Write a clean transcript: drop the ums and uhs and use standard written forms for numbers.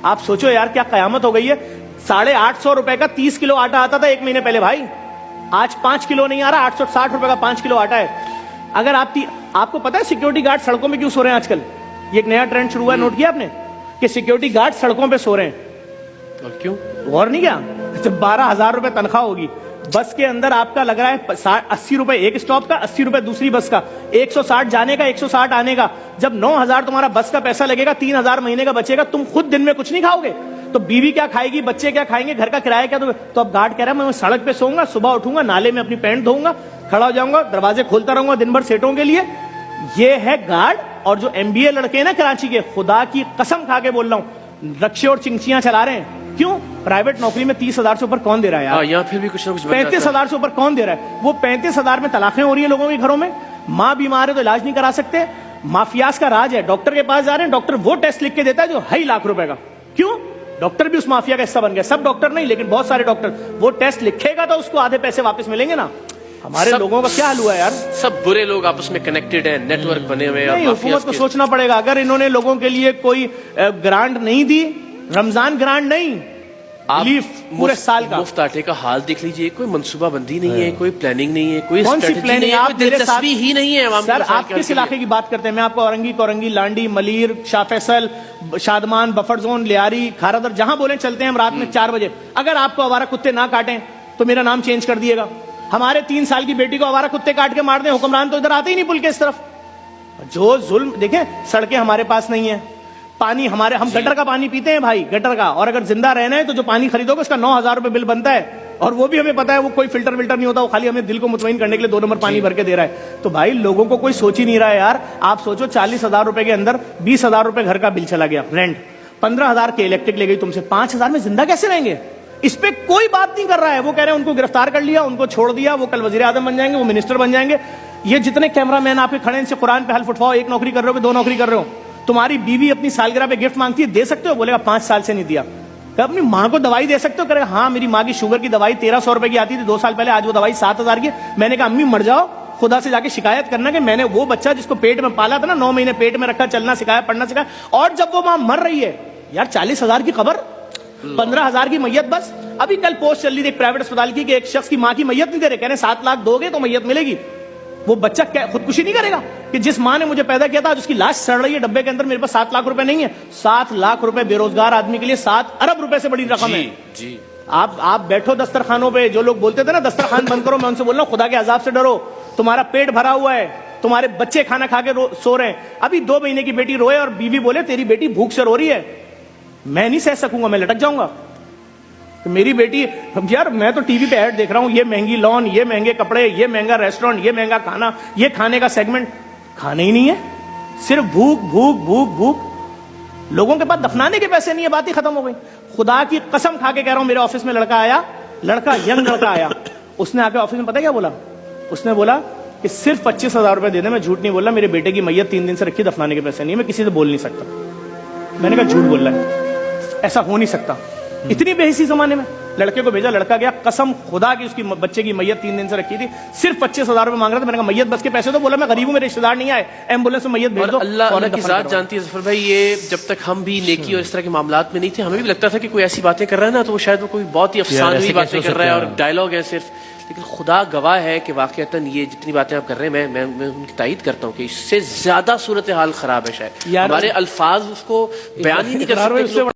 आप सोचो यार क्या कयामत हो गई है। 850 रुपए का 30 किलो आटा आता था 1 महीने पहले भाई, आज 5 किलो नहीं आ रहा, 860 रुपए का 5 किलो आटा है। अगर आपको पता है सिक्योरिटी गार्ड सड़कों में क्यों सो रहे हैं आजकल? ये एक नया ट्रेंड शुरू हुआ है, नोट किया आपने कि सिक्योरिटी गार्ड सड़कों पे सो रहे हैं? और क्यों? गौर नहीं किया? जब 12,000 रुपए तनख्वाह होगी, बस के अंदर आपका लग रहा है 80 रुपए एक स्टॉप का, 80 रुपए दूसरी बस का, 160 जाने का 160 आने का। जब 9,000 तुम्हारा बस का पैसा लगेगा, 3,000 महीने का बचेगा, तुम खुद दिन में कुछ नहीं खाओगे तो बीवी क्या खाएगी, बच्चे क्या खाएंगे, घर का किराया क्या? तो अब गार्ड कह रहा है मैं सड़क पे सोऊंगा, सुबह उठूंगा, नाले में अपनी पैंट धोऊंगा, खड़ा हो जाऊंगा, दरवाजे खोलता रहूंगा दिन भर सेटों के लिए। ये है गार्ड। और जो MBA लड़के हैं ना कराची के, खुदा की कसम खा के बोल रहा हूं, रक्शे और चिंचियां चला रहे हैं। क्यों? प्राइवेट नौकरी में 30,000 से ऊपर कौन दे रहा है यार? यहाँ फिर भी कुछ ना कुछ 35,000 से ऊपर कौन दे रहा है? वो 35,000 में तलाकें हो रही है लोगों के घरों में, माँ बीमार है तो इलाज नहीं करा सकते, माफियाज का राज है। डॉक्टर के पास जा रहे हैं, डॉक्टर वो टेस्ट लिख के देता है जो 2.5 लाख रुपए का। क्यों? डॉक्टर भी उस माफिया का हिस्सा बन गया। सब डॉक्टर नहीं, लेकिन बहुत सारे डॉक्टर। वो टेस्ट लिखेगा तो उसको आधे पैसे वापस मिलेंगे ना। हमारे लोगों का क्या हाल हुआ है यार? सब बुरे लोग आपस में कनेक्टेड हैं, नेटवर्क बने हुए हैं। हुकूमत को सोचना पड़ेगा। अगर इन्होंने लोगों के लिए कोई ग्रांट नहीं दी, रमजान ग्रांट नहीं, पूरे साल का मुफ्त आटे का हाल देख लीजिए, कोई मनसूबाबंदी नहीं है, कोई प्लानिंग नहीं है, कोई कौन सी प्लानिंग है? आप दिलचस्पी ही नहीं है। सर आप किस इलाके की बात करते हैं? मैं आपको औरंगी, कोरंगी, लांडी, मलीर, शाह फैसल, शादमान, बफर जोन, लियारी, खारादर, जहां बोले चलते हैं हम रात में 4 बजे। अगर आपको आवारा कुत्ते ना काटें तो मेरा नाम चेंज कर दिएगा। हमारे 3 साल की बेटी को आवारा कुत्ते काट के मार दें, हुक्मरान तो इधर आते ही नहीं पुल के इस तरफ। जो जुल्म देखें, सड़कें हमारे पास नहीं है, पानी हम गटर का पानी पीते हैं भाई, गटर का। और अगर जिंदा रहना है तो जो पानी खरीदोगे उसका 9,000 रुपए बिल बनता है, और वो भी हमें पता है वो कोई फिल्टर विल्टर नहीं होता, वो खाली हमें दिल को मुतमईन करने के लिए 2 नंबर पानी भर के दे रहा है। तो भाई लोगों को कोई सोच ही नहीं रहा है यार। आप सोचो 40,000 रुपए के अंदर 20,000 रुपए घर का बिल चला गया, रेंट 15,000 के इलेक्ट्रिक ले गई तुमसे, 5,000 में जिंदा कैसे रहेंगे? इस पे कोई बात नहीं कर रहा है। वो कह रहे हैं उनको गिरफ्तार कर लिया, उनको छोड़ दिया, वो कल वजीर आजम बन जाएंगे, वो मिनिस्टर बन जाएंगे। ये जितने कैमरामैन आपके खड़े इनसे कुरान पे हल्फ उठवाओ, 1 नौकरी कर रहे हो कि 2 नौकरी कर रहे हो। तुम्हारी बीवी अपनी सालगिरह पे गिफ्ट मांगती है, दे सकते हो? बोलेगा 5 साल से नहीं दिया। अपनी माँ को दवाई दे सकते हो? करेगा हाँ मेरी माँ की शुगर की दवाई 1,300 रुपए की आती थी 2 साल पहले, आज वो दवाई 7,000 की। मैंने कहा अम्मी मर जाओ, खुदा से जाके शिकायत करना कि मैंने वो बच्चा जिसको पेट में पाला था ना, 9 महीने पेट में रखा, चलना सिखाया, पढ़ना सिखाया, और जब वो माँ मर रही है यार, 40,000 की खबर, 15,000 की मैयत। बस अभी कल पोस्ट चल रही थी एक प्राइवेट अस्पताल की कि एक शख्स की माँ की मैयत नहीं दे रहे, कह रहे 7 लाख दोगे तो मैयत मिलेगी। वो बच्चा खुदकुशी नहीं करेगा कि जिस माँ ने मुझे पैदा किया था आज उसकी लाश सड़ रही है डब्बे के अंदर, मेरे पास 7 लाख रुपए नहीं है। 7 लाख रुपए बेरोजगार आदमी के लिए 7 अरब रुपए से बड़ी रकम है जी। आप बैठो दस्तरखानों पे, जो लोग बोलते थे ना दस्तरखान बंद करो, मैं उनसे बोल रहा हूं खुदा के अजाब से डरो। तुम्हारा पेट भरा हुआ है, तुम्हारे बच्चे खाना खा के सो रहे हैं। अभी 2 महीने की बेटी रोए और बीवी बोले तेरी बेटी भूख से रो रही है, मैं नहीं सह सकूंगा, मैं लटक जाऊंगा। तो मेरी बेटी, यार मैं तो टीवी पे ऐड देख रहा हूं, ये महंगी लॉन, ये महंगे कपड़े, ये महंगा रेस्टोरेंट, ये महंगा खाना, ये खाने का सेगमेंट, खाने ही नहीं है, सिर्फ भूख भूख भूख भूख। लोगों के पास दफनाने के पैसे नहीं है, बात ही खत्म हो गई। खुदा की कसम खा के कह रहा हूं, मेरे ऑफिस में लड़का आया, यंग लड़का आया, उसने आके ऑफिस में पता क्या बोला? उसने बोला कि सिर्फ 25,000 रुपए दे दे, मैं झूठ नहीं बोल रहा, मेरे बेटे की मैयत 3 दिन से रखी, दफनाने के पैसे नहीं, मैं किसी से बोल नहीं सकता। मैंने कहा झूठ बोल रहा है, ऐसा हो नहीं सकता। इतनी बेहिसी जमाने में लड़के को भेजा, लड़का गया, कसम खुदा की उसकी बच्चे की मैयत 3 दिन से रखी थी, सिर्फ 25,000 रुपए मांग रहा था। मैंने कहा मैयत बस के पैसे तो, बोला मैं गरीब हूं, मेरे रिश्तेदार नहीं आए, एम्बुलेंस में मैयत भेज दो। अल्लाह की जात जानती है जफर भाई, ये जब तक हम भी नेकी और इस तरह के मामलात में नहीं थे, हमें भी लगता था कि कोई ऐसी बातें कर रहा है ना तो वो शायद वो कोई बहुत ही अफसानवी बातें कर रहा है और डायलॉग है सिर्फ। लेकिन खुदा गवाह है कि वाकईतन ये जितनी बातें आप कर रहे हैं, मैं उनकी तायद करता हूँ कि इससे ज्यादा सूरत हाल खराब है। शायद हमारे अल्फाज उसको बयान ही नहीं कर सकते।